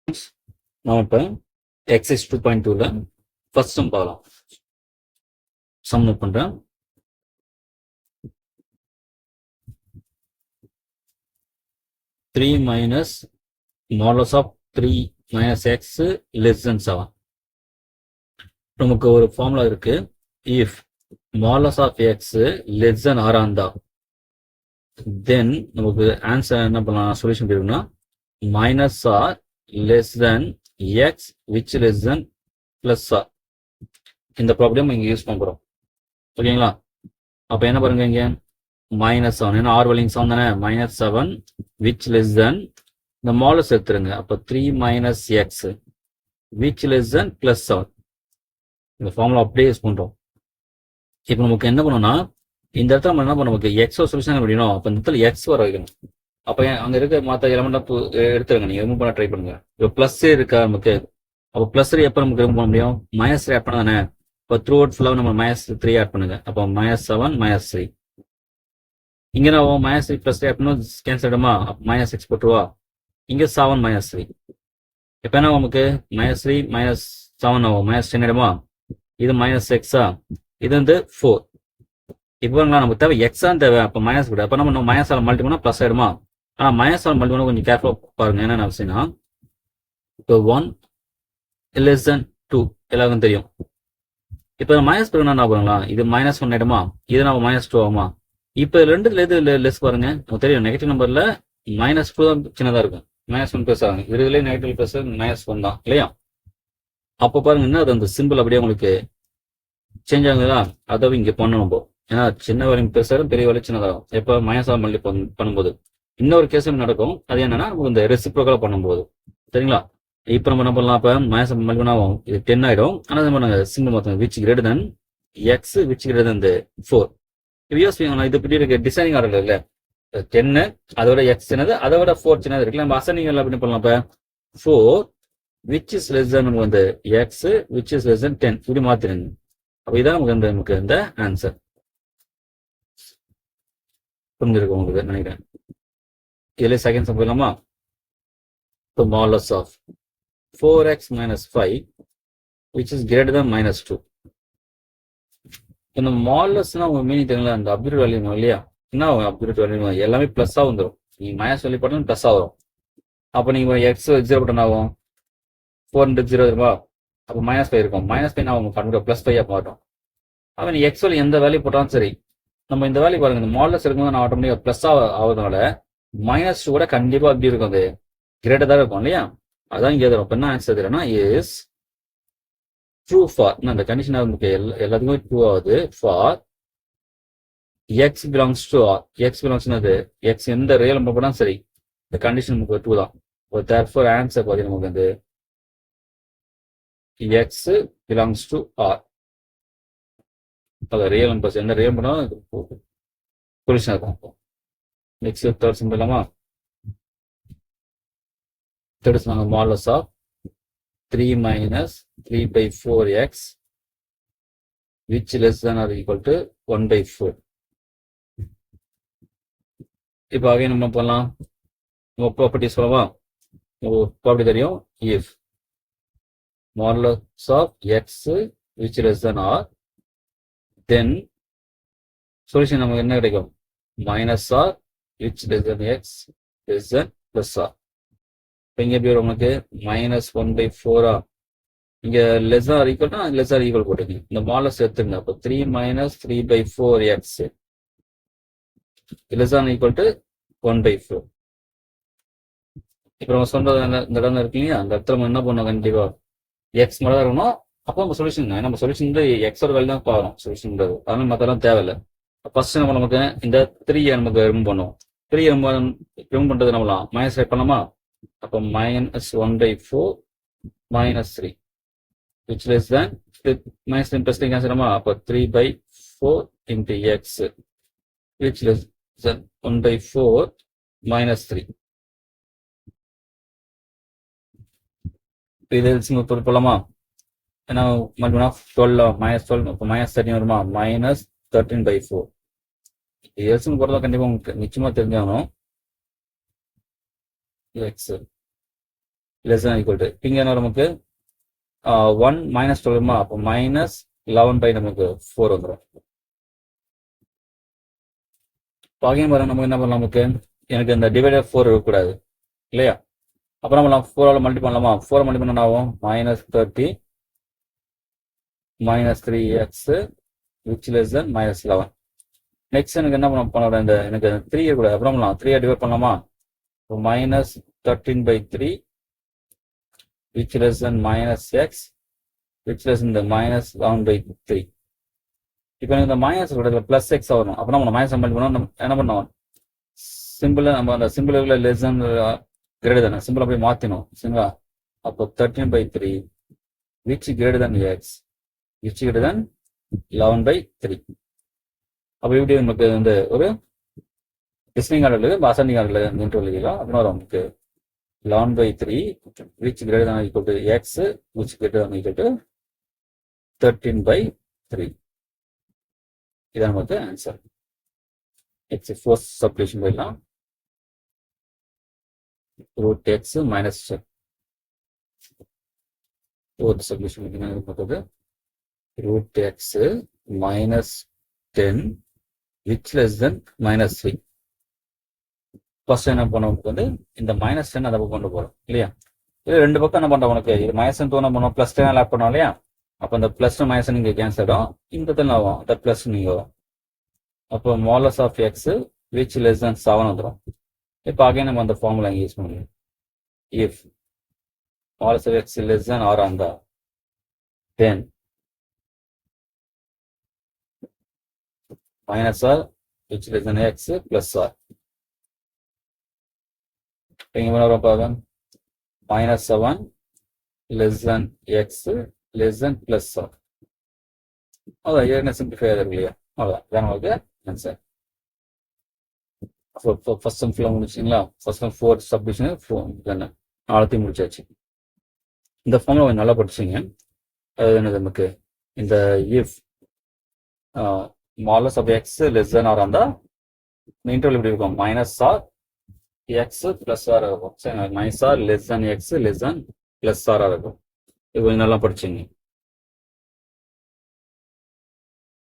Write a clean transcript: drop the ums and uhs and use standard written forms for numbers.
நாம் இப்போ எக்ஸைஸ் 2.2ல ஃபர்ஸ்ட் சம் பார்க்கலாம். சம் நோட் பண்ணுறேன். Three minus modulus of 3 minus x less than 7. நமக்கு ஒரு ஃபார்முலா இருக்கு. If modulus of x less than r இருந்தா தென் நமக்கு ஆன்சர் என்ன பண்ணலாம், சொல்யூஷன் இருக்குன்னா minus r less than x which less than plus r. இந்த ப்ராப்ளம் இங்கே யூஸ் பண்ணுறோம். ஓகேங்களா? அப்போ என்ன பாருங்க, இங்கே மைனஸ் 7, ஏன்னா ஆர் வலிங் 7 தானே, மைனஸ் 7 விச் லெஸ் தென் இந்த மாடலஸ் எடுத்துருங்க. அப்போ 3 minus X which less than plus 7. இந்த ஃபார்முலா அப்படியே யூஸ் பண்ணுறோம். இப்போ நமக்கு என்ன பண்ணணும்னா இந்த இடத்துல நம்ம என்ன பண்ண, நமக்கு எக்ஸோ சொல்யூஷன் அப்படின்னா அப்போ இந்த இடத்துல எக்ஸ் வர வைக்கணும். அப்போ அங்கே இருக்க மற்ற எலமெண்ட்டாக எடுத்துருங்க, நீங்கள் ரிமூவ் பண்ண ட்ரை பண்ணுங்க. இப்போ ப்ளஸ் இருக்கா நமக்கு, அப்போ ப்ளஸ் 3 எப்போ நமக்கு ரிமூவ் பண்ண முடியும், மைனஸ் 3 ஆட் பண்ண தானே. இப்போ த்ரூ அவுட் ஃபுல்லாக நம்ம மைனஸ் 3 ஆட் பண்ணுங்க. அப்போ மைனஸ் 7 மைனஸ் 3. இங்கே நான் மைனஸ் 3 ப்ளஸ் 3 ஆட் பண்ணணும், கேன்சல் ஆகிடுமா, மைனஸ் 6 போட்டுருவா. இங்கே 7 மைனஸ் 3. இப்போ என்ன நமக்கு மைனஸ் 3 மைனஸ் 7 ஆகும், மைனஸ் 10 ஆகிடுமா. இது மைனஸ் எக்ஸா, இது வந்து 4. இப்போ நமக்கு தேவை எக்ஸான்னு தேவை, அப்போ மைனஸ் கூட. அப்போ நம்ம மைனஸ் 7 மல்டி பண்ணால் ப்ளஸ் ஆகிடுமா. ஆனால் மைனஸ் 7 மல்டி பண்ணால் கொஞ்சம் கேர்ஃபுல்லாக பாருங்க. என்னென்ன அவசியம்னா இப்போ 1 லெஸ் தென் 2 எல்லாருக்கும் தெரியும். இப்போ மைனஸ் பண்ணா என்ன பண்ணலாம், இது மைனஸ் 1 ஆகிடுமா, இது நம்ம மைனஸ் 2 ஆகுமா. இப்போ ரெண்டுல எது லெஸ் பாருங்க, நமக்கு தெரியும் நெகட்டிவ் நம்பர்ல மைனஸ் 2 தான் சின்னதாக இருக்கும், மைனஸ் 1 ப்ளஸ் ஆகும். இதுலேயே நெகட்டிவ் ப்ளஸ் மைனஸ் 1 தான் இல்லையா. அப்போ பாருங்க என்ன அது, அந்த சிம்பிள் அப்படியே உங்களுக்கு சேஞ்ச் ஆகுங்களா. அதை இங்கே பண்ணணும். ஏன்னா சின்ன வேலையும் பெருசாகும், பெரிய வேலை சின்னதாகும். எப்போ மைனஸ் 7 மல்டி பண்ணும்போது இன்னொரு கேஸும் நடக்கும். அது என்னன்னா நமக்கு இந்த ரெசிப்ரோக்கலா பண்ணும்போது, சரிங்களா. இப்போ நம்ம என்ன பண்ணலாம், இப்போ மைனஸ் மல்டி பண்ணாவும் இது 10 ஆகிடும். ஆனால் நம்ம சிம்பிள் மாற்றணும், which greater than x which greater than 4. யோசிப்பீங்க இது இப்படி இருக்கு, டிசைனிங் ஆர்டர் இல்லை, 10 அதோட எக்ஸ் சின்னது, அதோட 4 சின்னது இருக்குல்ல. நம்ம அசனிங் எல்லாம் எப்படி பண்ணலாம், இப்போ 4 விச் இஸ் லெஸ் தென் வந்து X which is less than 10 இப்படி மாத்திருங்க. அப்போ இதான் நமக்கு இந்த ஆன்சர். புரிஞ்சிருக்கும் உங்களுக்கு நினைக்கிறேன். இதுல செகண்ட் சம் போயிடலாமா. இப்போ modulus of 4x minus 5 which is greater than minus 2. இந்த மாடலஸ்னா உங்க மீனிங் தெரியல, அந்த அப்சல்யூட் வேல்யூ இல்லையா. என்ன அப்சல்யூட் வேல்யூ எல்லாமே பிளஸ்ஸா வந்துடும். நீங்க மைனஸ் வேல்யூ போட்டாலும் பிளஸ் ஆகும். அப்போ நீங்க எக்ஸ் 0 போட்டா ஆகும் 4 0 இருக்குமா. அப்போ மைனஸ் 5 இருக்கும், மைனஸ் 5 அவங்க கண்டிப்பாக பிளஸ் 5 மாட்டோம். அப்போ நீ எக்ஸ் வேல்யூ எந்த வேல்யூ போட்டாலும் சரி, நம்ம இந்த வேல்யூ பாருங்க, இந்த மாடலஸ் இருக்கும்போது நான் ஆட்டோமேட்டிக்காக பிளஸ் ஆகுறதுனால மைனஸ் 2 கூட கண்டிப்பா அப்படி இருக்கும், அது கிரேட்டர் தான் இருக்கும் இல்லையா. அதான் இங்கே தரும். என்ன ஆன்சர் தெரியும்னா இஸ் ட்ரூ ஃபார், அந்த கண்டிஷன் நமக்கு எல்லாத்துக்குமே ட்ரூ ஆகுது. For x belongs to r, x belongs x எந்த ரியல் நம்பர் போனா சரி, இந்த கண்டிஷன் நமக்கு ட்ரூ தான். தேர்ஃபோர் ஆன்சர் பார்த்தீங்கன்னா நமக்கு வந்து எக்ஸ் பிலாங்ஸ் டு ஆர். அது ரியல் நம்பர்ஸ் எந்த ரியல் பண்ணாலும் சொல்யூஷன் இருக்கும். நெக்ஸ்ட் தேர்ட் சிம்பிள் இல்லாமா. தேர்ட் சொன்னாங்க modulus of 3 minus 3/4x which less than or equal to 1/4. இப்போ அகைன் நம்ம பண்ணலாம், நம்ம ப்ராப்பர்ட்டி சொல்லவா. ப்ராப்பர்ட்டி தெரியும். If modulus of x which less than or then சொல்யூஷன் நமக்கு என்ன கிடைக்கும், minus r which less than x less than plus r. இப்போ இங்கே எப்படி வரும் உங்களுக்கு மைனஸ் 1/4. இங்க லெஸ் ஆர் ஈக்குவல்னா லெஸ் ஆர் ஈக்குவல் போட்டுங்க, இந்த மாடலஸ் எடுத்துங்க. அப்போ 3 minus 3/4x less or equal to 1/4. இப்போ நம்ம சொன்னது இந்த இடம் இருக்கீங்க, அந்த இடத்துல நம்ம என்ன பண்ணோம், கண்டிப்பா எக்ஸ் மட்டும் தான் இருக்கணும். அப்போ நம்ம சொல்யூஷன், நம்ம சொல்யூஷன் வந்து எக்ஸோட வேல்யூ தான் பார்க்கணும் சொல்யூஷன்ன்றது, அதனால மற்றெல்லாம் தேவையில்லை. ஃபர்ஸ்ட் நம்ம நமக்கு இந்த 3 நமக்கு ரிமூவ் பண்ணுவோம். 3 ரிமூவ் பண்ணுறது நம்மளாம் மைனஸ் ரைட் பண்ணலாமா. அப்போ minus 1/4 minus 3 which less than minus 10 plus 3 cancel ஆமா. அப்போ 3/4 into x which less than 1/4 minus 3. இது சிம்பிள் போலாமா. ஏன்னா மறுபடியும் 12 மைனஸ் 12 இப்போ மைனஸ் 13 வருமா, மைனஸ் 13/4. எல்சிஎம் போடுறதா கண்டிப்பாக உங்களுக்கு நிச்சயமா தெரிஞ்சாகணும். X less than equal to இங்கே என்ன நமக்கு 1 மைனஸ் 12 அப்போ மைனஸ் 11 பை நமக்கு 4 வந்துடும். பாக்கியம் பாருங்க நமக்கு என்ன பண்ணலாம், நமக்கு எனக்கு இந்த டிவைடர் 4 இருக்கக்கூடாது இல்லையா. அப்புறம் நம்ம 4 மல்டி பண்ணலாமா, 4 மல்டி பண்ண ஆகும் minus 30 minus 3x which less then minus 11. Next எனக்கு என்ன பண்ண இந்த எனக்கு 3 இருக்கக்கூடாது. அப்புறம் பண்ணலாம் 3 டிவைட் பண்ணலாமா, minus 13 by 3 which less than minus x which less than the minus 11 by 3. இப்போ இந்த மைனஸ் பிளஸ் எக்ஸ் வரும். அப்போ நம்ம மைனஸ் கம்பெனி பண்ணோம், என்ன பண்ணுவோம், சிம்பிளா நம்ம அந்த சிம்பிள் லெஸ் தென் கிரேட்டர் தானே சிம்பிள் அப்படியே மாற்றினோம் சரிங்களா. அப்போ 13 by 3 which greater than x which greater than 11 by 3. அப்போ இப்படி நமக்கு வந்து ஒரு டிஸ்டிங் ஆர்டர் அசெண்டிங் ஆர்டர் எழுதிக்கலாம். அப்புறம் வரும் நமக்கு 11 by 3 which greater than or equal to x which greater than or equal to 13 by 3. இதான் நமக்கு ஆன்சர். நெக்ஸ்ட் ஃபோர்த் சப்டிவிஷன் போயிடலாம். Root x minus fourth subdivision பார்த்தது root x minus 10 which less than minus 3. First என்ன பண்ணுவோம் வந்து இந்த minus 10 அதை கொண்டு போகிறோம் இல்லையா. இது ரெண்டு பக்கம் என்ன பண்ணுறோம், உனக்கு இது மைனஸ் 10 என்ன பண்ணுவோம், ப்ளஸ் 10 ஆட் பண்ணோம் இல்லையா. அப்போ இந்த ப்ளஸ் மைனஸ் நீங்கள் கேன்சல் ஆகும், இந்த தான் ஆகும் அந்த ப்ளஸ் நீங்கள் வரும். அப்போ modulus of x which less than 7 வந்துடும். இப்போ அகைன் நம்ம அந்த ஃபார்முலா இங்கே யூஸ் பண்ணுவோம். If modulus of x less than r அந்த 10 minus r which less than x plus r. minus 7 less than x less than plus r. அதான் என்ன simplify ஆகுது இல்லையா, அவ்வளோதான் இதான் நமக்கு ஆன்சர். ஃபர்ஸ்ட் சம் ஃபுல்லாக முடிச்சிங்களா, ஃபர்ஸ்ட் சம் 4 சப்டிவிஷன் தானே நாளையும் முடிச்சாச்சு. இந்த ஃபார்முலா கொஞ்சம் நல்லா படிச்சிங்க. அது என்னது நமக்கு இந்த if modulus of x less than r இருந்தால் இந்த இன்டர்வல் எப்படி இருக்கும், minus r x plus r இருக்கும். சரி, minus r less than x less than plus r இருக்கும். இது கொஞ்சம் நல்லா படிச்சிங்க.